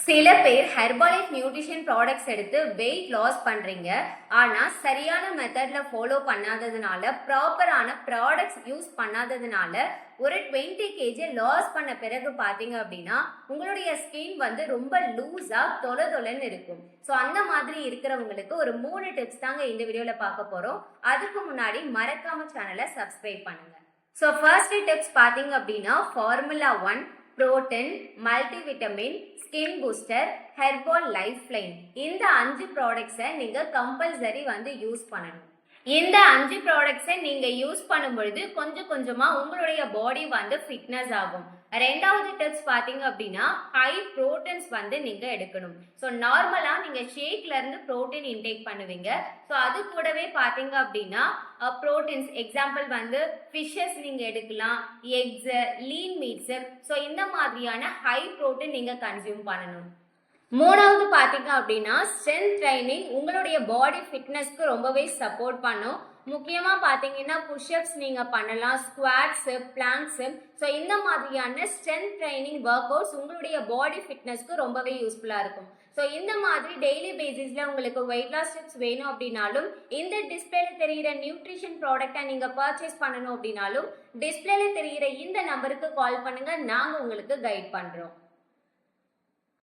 சில பேர் Herbalife nutrition products எடுத்து வெயிட் லாஸ் பண்றீங்க. ஆனா சரியான மெத்தட்ல ஃபாலோ பண்ணாததுனால, ப்ராப்பரான ப்ராடக்ட்ஸ் யூஸ் பண்ணாததுனால ஒரு 20 kg லாஸ் பண்ண பிறகு பாத்தீங்க அப்படின்னா உங்களுடைய ஸ்கின் ரொம்ப லூஸா தொலைன்னு இருக்கும். ஸோ அந்த மாதிரி இருக்கிறவங்களுக்கு ஒரு 3 டிப்ஸ் தாங்க இந்த வீடியோல பார்க்க போறோம். அதுக்கு முன்னாடி மறக்காம சேனலை சப்ஸ்கிரைப் பண்ணுங்க. ஸோ ஃபர்ஸ்ட் டிப்ஸ் பாத்தீங்க அப்படின்னா formula 1 protein, multivitamin, skin booster, herbal life line இந்த 5 ப்ராடக்ட்ஸை நீங்க கம்பல்சரி யூஸ் பண்ணணும். இந்த 5 ப்ராடக்ட்ஸை நீங்க யூஸ் பண்ணும் பொழுது கொஞ்சம் கொஞ்சமா உங்களுடைய பாடி ஃபிட்னஸ் ஆகும். ரெண்டாவது டிப்ஸ் பாத்தீங்க அப்படின்னா ஹை ப்ரோட்டீன்ஸ் நீங்க எடுக்கணும். ஸோ நார்மலா நீங்க ஷேக்ல இருந்து ப்ரோட்டீன் இன்டேக் பண்ணுவீங்க. ஸோ அது கூடவே பாத்தீங்க அப்படின்னா ப்ரோட்டீன்ஸ் எக்ஸாம்பிள் ஃபிஷ்ஷஸ் நீங்க எடுக்கலாம், எக்ஸ், லீன் மீட்ஸ். ஸோ இந்த மாதிரியான ஹை ப்ரோட்டீன் நீங்க கன்சியூம் பண்ணணும். மூணாவது பாத்தீங்க அப்படின்னா ஸ்ட்ரென்த் ட்ரைனிங் உங்களுடைய பாடி ஃபிட்னஸ்க்கு ரொம்பவே சப்போர்ட் பண்ணும். முக்கியமா பாத்தீங்கன்னா புஷ்அப்ஸ் நீங்க பண்ணலாம், ஸ்குவாட்ஸ், பிளாங்க்ஸ். ஸோ இந்த மாதிரியான ஸ்ட்ரென்த் ட்ரைனிங் ஒர்க் அவுட்ஸ் உங்களுடைய பாடி ஃபிட்னஸ்க்கு ரொம்பவே யூஸ்ஃபுல்லா இருக்கும். ஸோ இந்த மாதிரி டெய்லி பேசிஸ்ல உங்களுக்கு வெயிட் லாஸ் டிப்ஸ் வேணும் அப்படின்னாலும், இந்த டிஸ்பிளேல தெரிகிற நியூட்ரிஷன் ப்ராடக்டை நீங்க பர்ச்சேஸ் பண்ணணும் அப்படின்னாலும் டிஸ்பிளேல தெரிகிற இந்த நம்பருக்கு கால் பண்ணுங்க, நாங்க உங்களுக்கு கைட் பண்றோம்.